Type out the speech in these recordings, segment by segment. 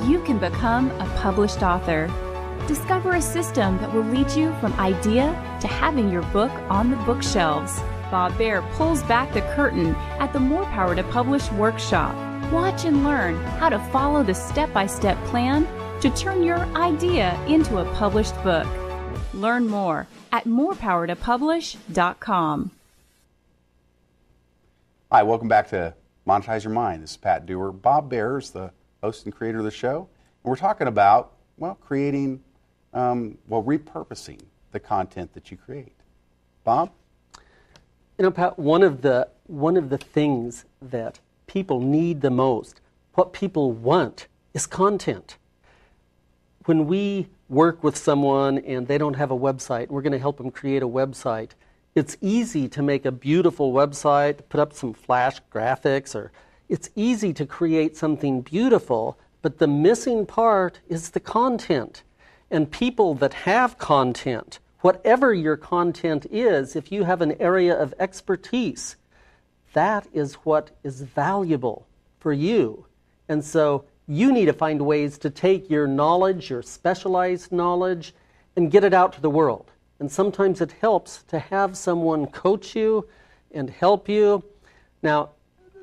you can become a published author. Discover a system that will lead you from idea to having your book on the bookshelves. Bob Baer pulls back the curtain at the More Power to Publish workshop. Watch and learn how to follow the step-by-step plan to turn your idea into a published book. Learn more at morepowertopublish.com. Hi, welcome back to Monetize Your Mind. This is Pat Dewar. Bob Baer is the host and creator of the show. And we're talking about, creating, repurposing the content that you create. Bob? You know, Pat, one of the things that people need the most, what people want, is content. When we work with someone and they don't have a website, we're going to help them create a website. It's easy to make a beautiful website, put up some flash graphics, or it's easy to create something beautiful, but the missing part is the content. And people that have content, whatever your content is, if you have an area of expertise, that is what is valuable for you. And so you need to find ways to take your knowledge, your specialized knowledge, and get it out to the world. And sometimes it helps to have someone coach you and help you. Now,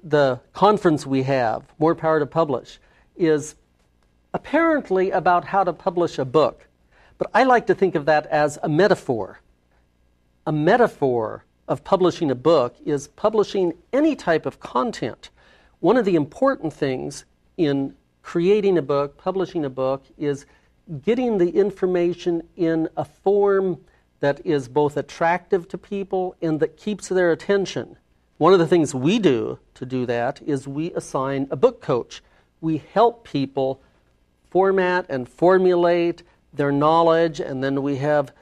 the conference we have, More Power to Publish, is apparently about how to publish a book. But I like to think of that as a metaphor. A metaphor of publishing a book is publishing any type of content. One of the important things in creating a book, publishing a book, is getting the information in a form that is both attractive to people and that keeps their attention. One of the things we do to do that is we assign a book coach. We help people format and formulate their knowledge, and then we have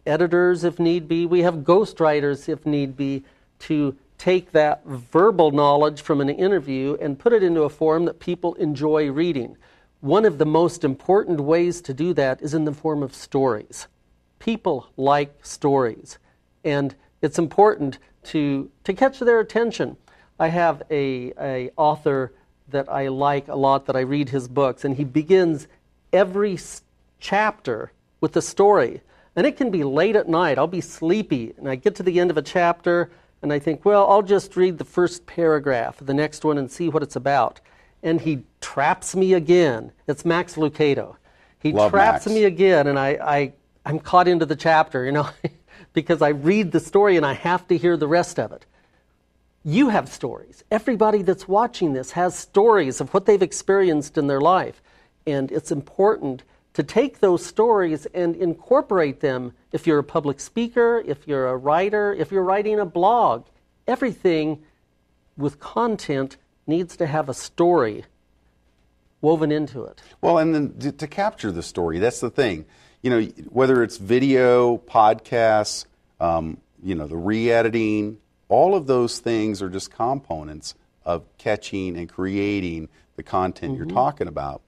editors if need be. We have ghostwriters if need be to take that verbal knowledge from an interview and put it into a form that people enjoy reading. One of the most important ways to do that is in the form of stories. People like stories, and it's important to catch their attention. I have a author that I like a lot, that I read his books, and he begins every chapter with a story. And it can be late at night. I'll be sleepy, and I get to the end of a chapter, and I think, well, I'll just read the first paragraph of the next one and see what it's about. And he traps me again. It's Max Lucado. He traps me again, and I'm caught into the chapter, because I read the story and I have to hear the rest of it. You have stories. Everybody that's watching this has stories of what they've experienced in their life. And it's important to take those stories and incorporate them. If you're a public speaker, if you're a writer, if you're writing a blog, everything with content needs to have a story woven into it. Well, and then to capture the story, that's the thing. Whether it's video, podcasts, the re-editing, all of those things are just components of catching and creating the content you're talking about.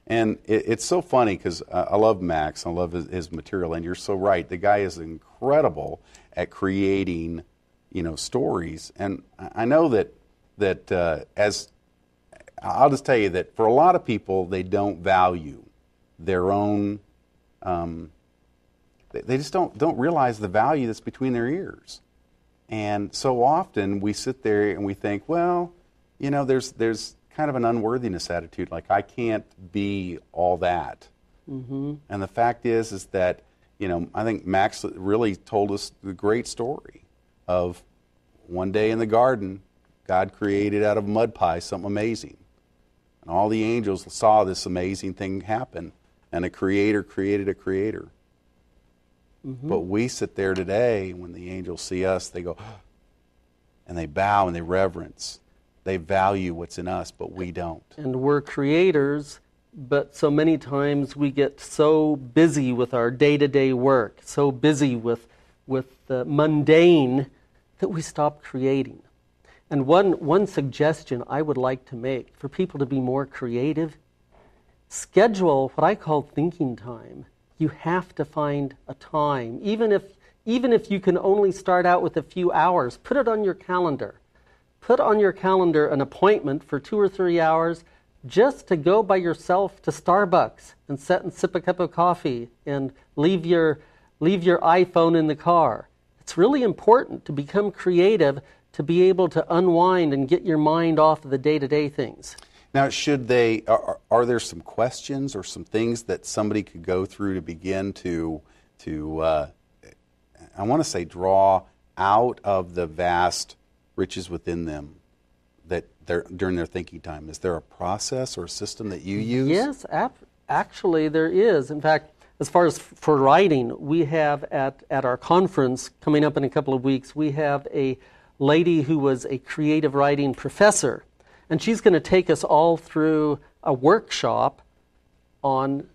And it's so funny because I love Max, I love his material, and you're so right. The guy is incredible at creating, stories. And I know that as I'll just tell you that for a lot of people, they don't value their own. They just don't realize the value that's between their ears. And so often we sit there and we think, well, there's kind of an unworthiness attitude, like I can't be all that. And the fact is that, I think Max really told us the great story of one day in the garden, God created out of mud pie something amazing. And all the angels saw this amazing thing happen. And a creator created a creator. But we sit there today, when the angels see us, they go, and they bow and they reverence. They value what's in us, but we don't. And we're creators, but so many times we get so busy with our day-to-day work, so busy with the mundane, that we stop creating. And one suggestion I would like to make for people to be more creative: schedule what I call thinking time. You have to find a time. Even if you can only start out with a few hours, put it on your calendar. Put on your calendar an appointment for 2 or 3 hours. just to go by yourself to Starbucks and sit and sip a cup of coffee and leave your iPhone in the car. It's really important to become creative, to be able to unwind and get your mind off of the day-to-day things. Now, are there some questions or some things that somebody could go through to begin to I want to say, draw out of the vast riches within them that during their thinking time? Is there a process or a system that you use? Yes, actually there is. In fact, as far as for writing, we have at our conference coming up in a couple of weeks, we have a lady who was a creative writing professor, and she's going to take us all through a workshop on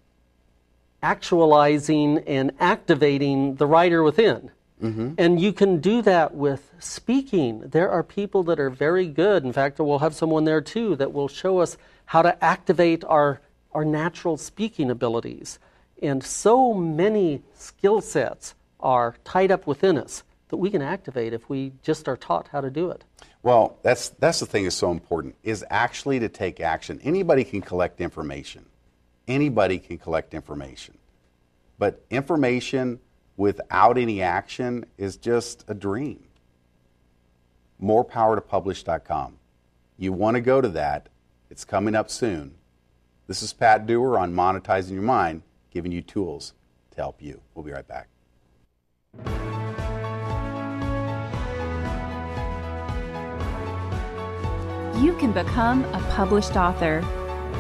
actualizing and activating the writer within. Mm-hmm. And you can do that with speaking. There are people that are very good. In fact, we'll have someone there too that will show us how to activate our natural speaking abilities. And so many skill sets are tied up within us that we can activate if we just are taught how to do it. Well, that's the thing that's so important, is actually to take action. Anybody can collect information. Anybody can collect information. But information without any action is just a dream. Morepowertopublish.com. You want to go to that. It's coming up soon. This is Pat Dewar on Monetizing Your Mind, giving you tools to help you. We'll be right back. You can become a published author.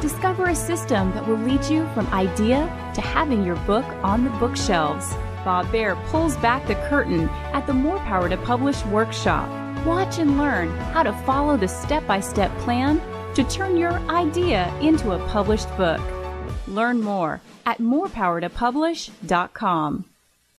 Discover a system that will lead you from idea to having your book on the bookshelves. Bob Baer pulls back the curtain at the More Power to Publish workshop. Watch and learn how to follow the step-by-step plan to turn your idea into a published book. Learn more at morepowertopublish.com.